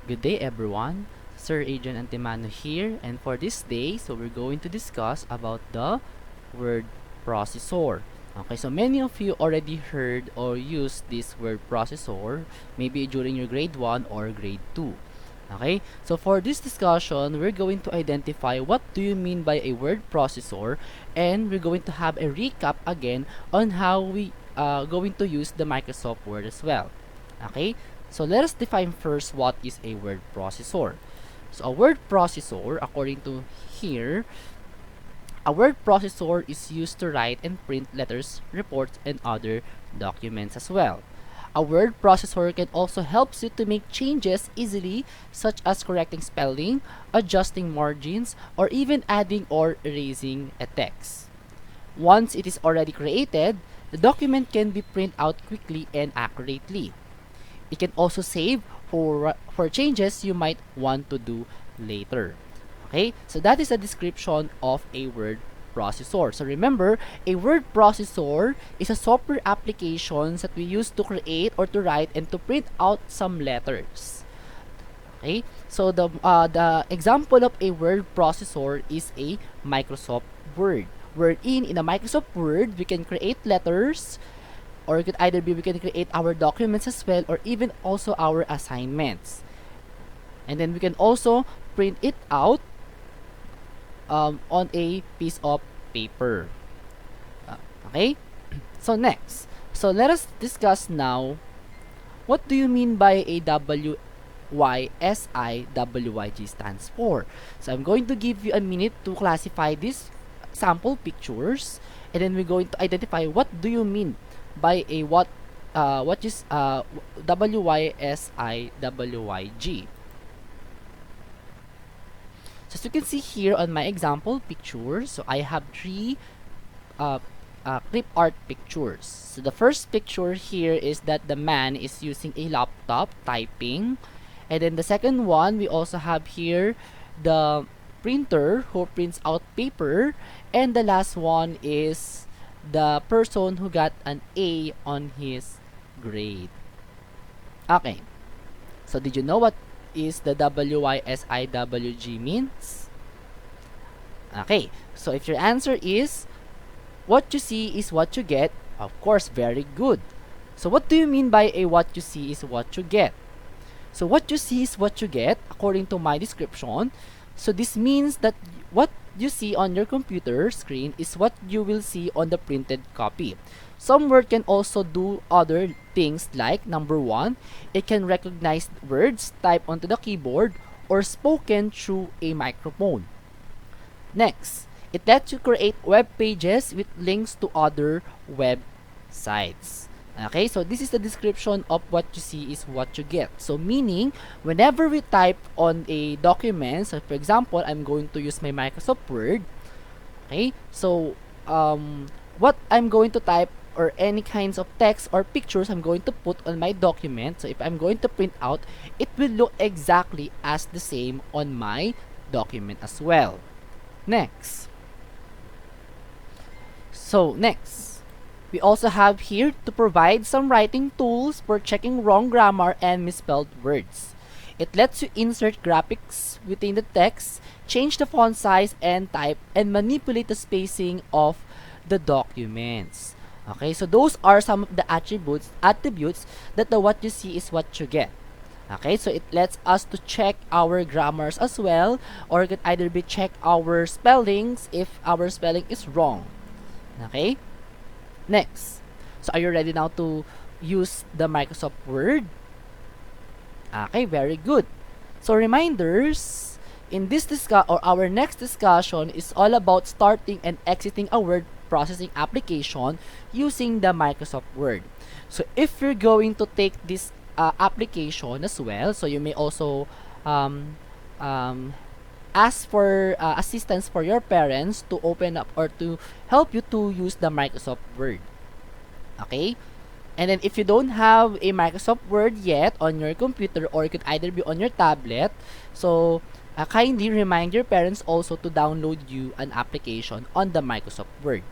Good day everyone, Sir Adriane Antimano here, and for this day, we're going to discuss about the word processor. Okay, so many of you already heard or used this word processor, maybe during your grade 1 or grade 2. Okay, so for this discussion, we're going to identify what do you mean by a word processor, and we're going to have a recap again on how we going to use the Microsoft Word as well. Okay, so let us define first what is a word processor. So a word processor, according to here, a word processor is used to write and print letters, reports, and other documents as well. A word processor can also help you to make changes easily, such as correcting spelling, adjusting margins, or even adding or erasing a text. Once it is already created, the document can be printed out quickly and accurately. It can also save for changes you might want to do later. Okay, so that is a description of a word processor. So remember, a word processor is a software application that we use to create or to write and to print out some letters. Okay, so the example of a word processor is a Microsoft Word. Wherein in a Microsoft Word, we can create letters, or it could either be we can create our documents as well, or even also our assignments. And then we can also print it out on a piece of paper. Okay? So next, so let us discuss now, what do you mean by a WYSIWYG stands for? So I'm going to give you a minute to classify these sample pictures, and then we're going to identify what do you mean by a what is WYSIWYG. So as you can see here on my example pictures, so I have three clip art pictures. So the first picture here is that the man is using a laptop typing, and then the second one we also have here the printer who prints out paper, and the last one is the person who got an A on his grade. Okay, so did you know what is the WYSIWG means? Okay, so if your answer is what you see is what you get, of course, very good. So what do you mean by a what you see is what you get? So what you see is what you get, according to my description. So this means that what you see on your computer screen is what you will see on the printed copy. Some word can also do other things like, number one, it can recognize words typed onto the keyboard or spoken through a microphone. Next, it lets you create web pages with links to other websites. Okay, so this is the description of what you see is what you get. So meaning, whenever we type on a document, so for example, I'm going to use my Microsoft Word. Okay, so what I'm going to type or any kinds of text or pictures I'm going to put on my document, so if I'm going to print out, it will look exactly as the same on my document as well. Next. So next, we also have here to provide some writing tools for checking wrong grammar and misspelled words. It lets you insert graphics within the text, change the font size and type, and manipulate the spacing of the documents. Okay, so those are some of the attributes that the what you see is what you get. Okay, so it lets us to check our grammars as well, or it could either be check our spellings if our spelling is wrong. Okay, next, so are you ready now to use the Microsoft Word? Okay, very good. So reminders, in this our next discussion is all about starting and exiting a word processing application using the Microsoft Word. So if you're going to take this application as well, so you may also ask for assistance for your parents to open up or to help you to use the Microsoft Word. Okay? And then if you don't have a Microsoft Word yet on your computer, or it could either be on your tablet, so kindly remind your parents also to download you an application on the Microsoft Word.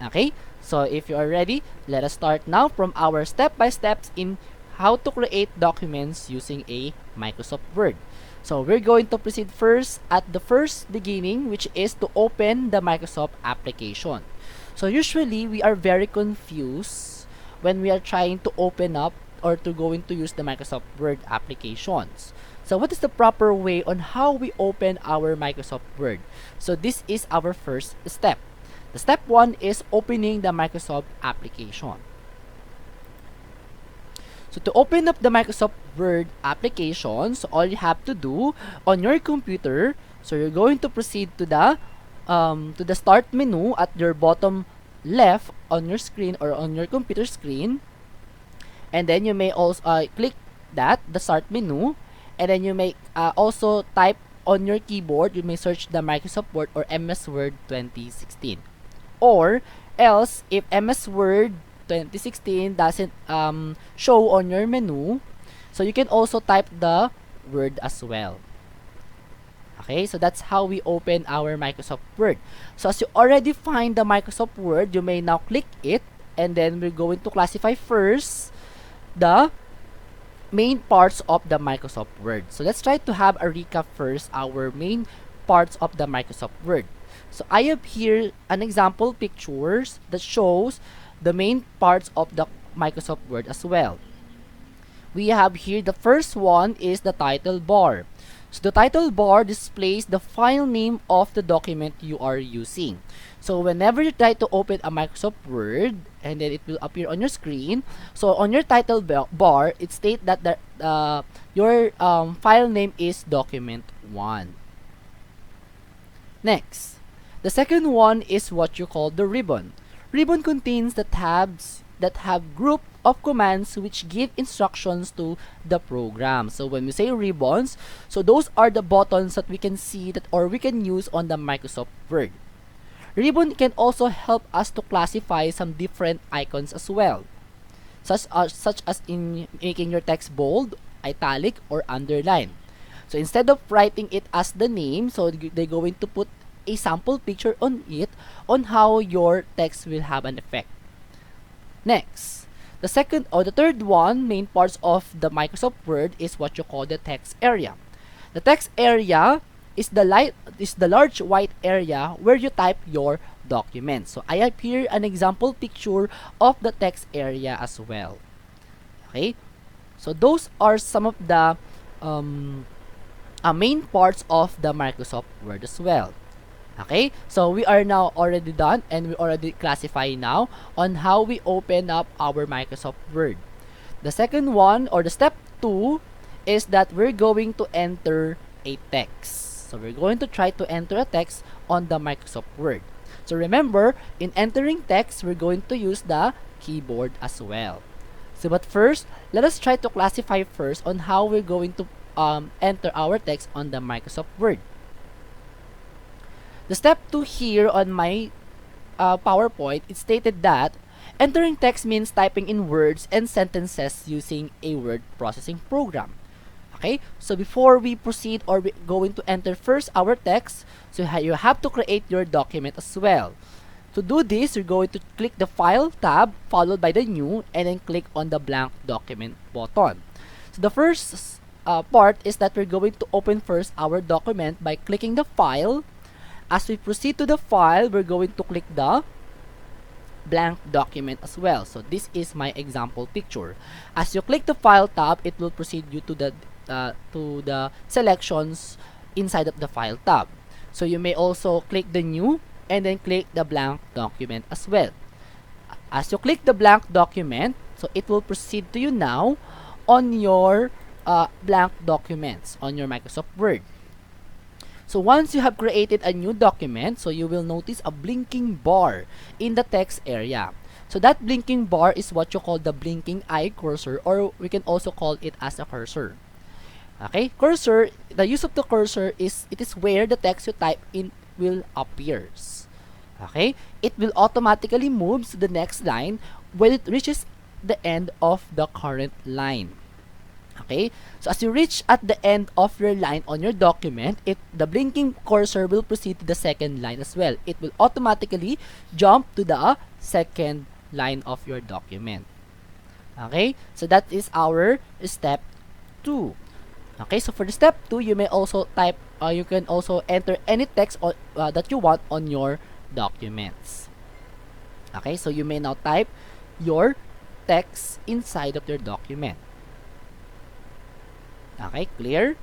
Okay? So if you are ready, let us start now from our step-by-steps in how to create documents using a Microsoft Word. So we're going to proceed first at the first beginning, which is to open the Microsoft application. So usually we are very confused when we are trying to open up or to going to use the Microsoft Word applications. So what is the proper way on how we open our Microsoft Word? So this is our first step. The step 1 is opening the Microsoft application. So to open up the Microsoft Word application, so all you have to do on your computer, so you're going to proceed to the start menu at your bottom left on your screen or on your computer screen, and then you may also click the start menu, and then you may also type on your keyboard, you may search the Microsoft Word or MS Word 2016. Or else, if MS Word 2016 doesn't show on your menu, so you can also type the word as well. Okay, so that's how we open our Microsoft Word. So as you already find the Microsoft Word, you may now click it, and then we're going to classify first the main parts of the Microsoft Word. So let's try to have a recap first, our main parts of the Microsoft Word. So I have here an example pictures that shows the main parts of the Microsoft Word as well. We have here the first one is the title bar. So the title bar displays the file name of the document you are using. So whenever you try to open a Microsoft Word, and then it will appear on your screen, so on your title bar, it states that your file name is document 1. Next, the second one is what you call the ribbon. Ribbon contains the tabs that have group of commands which give instructions to the program. So when we say ribbons, so those are the buttons that we can see that or we can use on the Microsoft Word. Ribbon can also help us to classify some different icons as well, such as in making your text bold, italic, or underline. So instead of writing it as the name, so they're going to put a sample picture on it on how your text will have an effect. Next, the second or the third one main parts of the Microsoft Word is what you call the text area. The text area is the large white area where you type your document. So I have here an example picture of the text area as well. Okay, so those are some of the main parts of the Microsoft Word as well. Okay, so we are now already done and we already classify now on how we open up our Microsoft Word. The second one or the step 2 is that we're going to enter a text. So we're going to try to enter a text on the Microsoft Word. So remember, in entering text, we're going to use the keyboard as well. So but first, let us try to classify first on how we're going to enter our text on the Microsoft Word. The step 2 here on my PowerPoint, it stated that entering text means typing in words and sentences using a word processing program. Okay, so before we proceed or we're going to enter first our text, so you have to create your document as well. To do this, you're going to click the File tab followed by the New and then click on the Blank Document button. So the first part is that we're going to open first our document by clicking the File. As we proceed to the file, we're going to click the blank document as well. So this is my example picture. As you click the File tab, it will proceed you to the selections inside of the File tab. So you may also click the New and then click the blank document as well. As you click the blank document, so it will proceed to you now on your blank documents on your Microsoft Word. So once you have created a new document, so you will notice a blinking bar in the text area. So that blinking bar is what you call the blinking eye cursor, or we can also call it as a cursor. Okay, cursor, the use of the cursor is where the text you type in will appears. Okay, it will automatically move to the next line when it reaches the end of the current line. Okay, so as you reach at the end of your line on your document, the blinking cursor will proceed to the second line as well. It will automatically jump to the second line of your document. Okay, so that is our step 2. Okay, so for the step 2, you may also type, you can also enter any text that you want on your documents. Okay, so you may now type your text inside of your document. Okay, clear?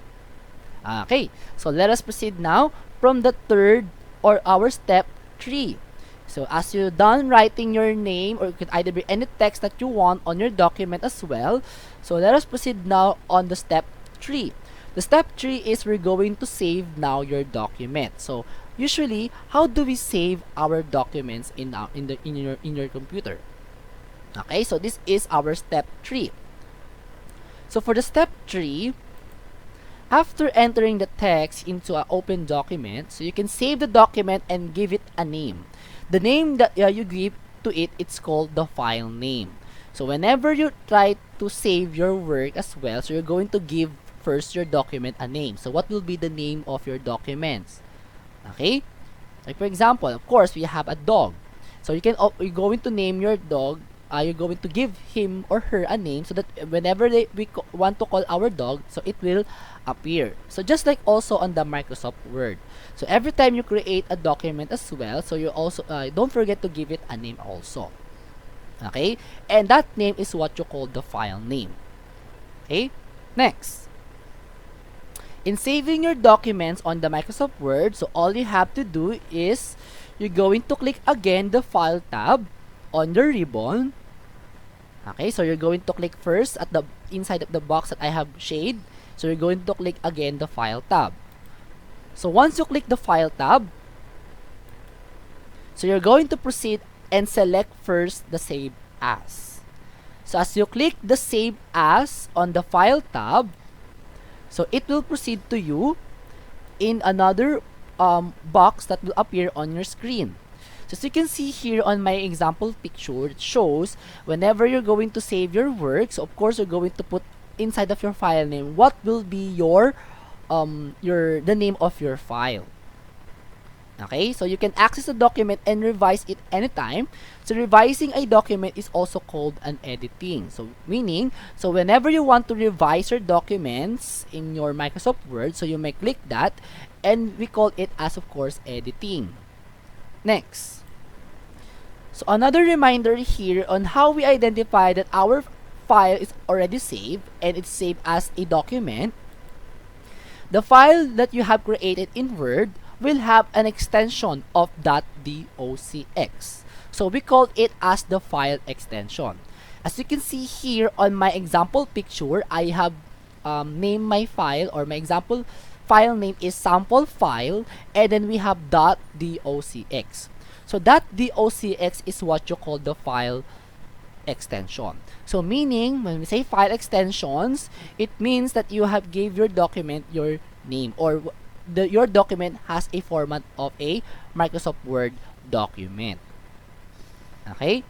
Okay, so let us proceed now from the third or our step 3. So as you're done writing your name, or it could either be any text that you want on your document as well. So let us proceed now on the step 3. The step 3 is we're going to save now your document. So usually, how do we save our documents in your computer? Okay, so this is our step 3. So for the step 3, after entering the text into an open document, so you can save the document and give it a name. The name that you give to it, it's called the file name. So whenever you try to save your work as well, so you're going to give first your document a name. So what will be the name of your documents? Okay? Like for example, of course, we have a dog. So you're going to name your dog, you're going to give him or her a name so that whenever we want to call our dog, so it will appear. So just like also on the Microsoft Word. So every time you create a document as well, so you also don't forget to give it a name also. Okay? And that name is what you call the file name. Okay? Next. In saving your documents on the Microsoft Word, so all you have to do is you're going to click again the File tab on your ribbon. Okay, so you're going to click first at the inside of the box that I have shaded. So you're going to click again the File tab. So once you click the File tab, so you're going to proceed and select first the Save As. So as you click the Save As on the File tab, so it will proceed to you in another box that will appear on your screen. So as you can see here on my example picture, it shows whenever you're going to save your work, so of course you're going to put inside of your file name what will be the name of your file. Okay, so you can access the document and revise it anytime. So revising a document is also called an editing. So meaning, so whenever you want to revise your documents in your Microsoft Word, so you may click that, and we call it as of course editing. Next. So another reminder here on how we identify that our file is already saved and it's saved as a document. The file that you have created in Word will have an extension of .docx. So we call it as the file extension. As you can see here on my example picture, I have named my file, or my example file name is sample file, and then we have .docx. So .docx is what you call the file extension. So meaning, when we say file extensions, it means that you have gave your document your name, or your document has a format of a Microsoft Word document. Okay?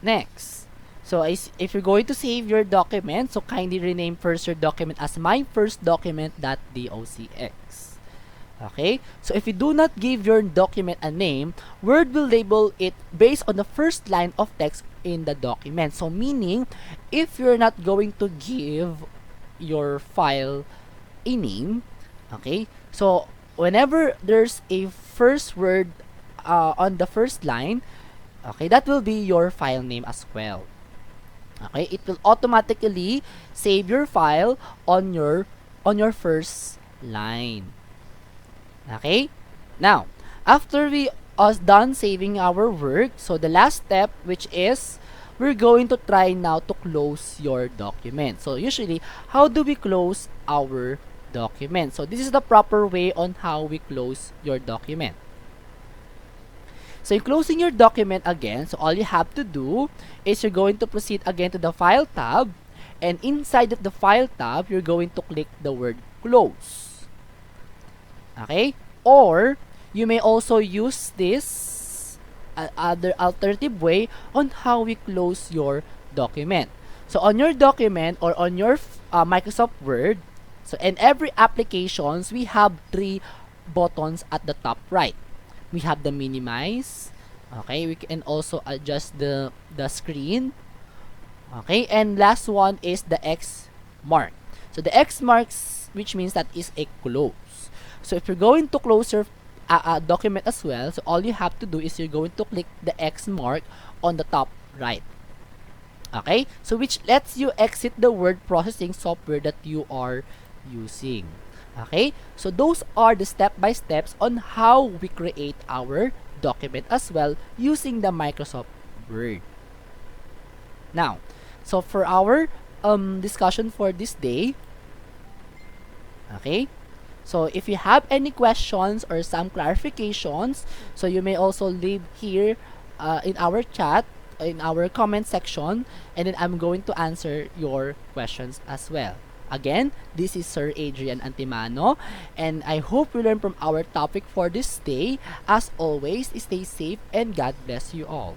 Next. So if you're going to save your document, so kindly rename first your document as my first document.docx. Okay? So if you do not give your document a name, Word will label it based on the first line of text in the document. So meaning, if you're not going to give your file a name, okay, so whenever there's a first word on the first line, okay, that will be your file name as well. Okay, it will automatically save your file on your first line. Okay, now after we are done saving our work, so the last step, which is we're going to try now to close your document. So usually, how do we close our document? So this is the proper way on how we close your document. So in closing your document again, so all you have to do is you're going to proceed again to the File tab, and inside of the File tab, you're going to click the word Close. Okay? Or you may also use this other alternative way on how we close your document. So on your document or on your Microsoft Word, so in every applications, we have 3 buttons at the top right. We have the minimize. Okay, we can also adjust the screen. Okay, and last one is the X mark. So the X marks, which means that is a close. So if you're going to close your document as well, so all you have to do is you're going to click the X mark on the top right. Okay, so which lets you exit the word processing software that you are using. Okay, so those are the step-by-steps on how we create our document as well using the Microsoft Word. Now, so for our discussion for this day, okay, so if you have any questions or some clarifications, so you may also leave here in our chat, in our comment section, and then I'm going to answer your questions as well. Again, this is Sir Adriane Antimano, and I hope you learn from our topic for this day. As always, stay safe and God bless you all.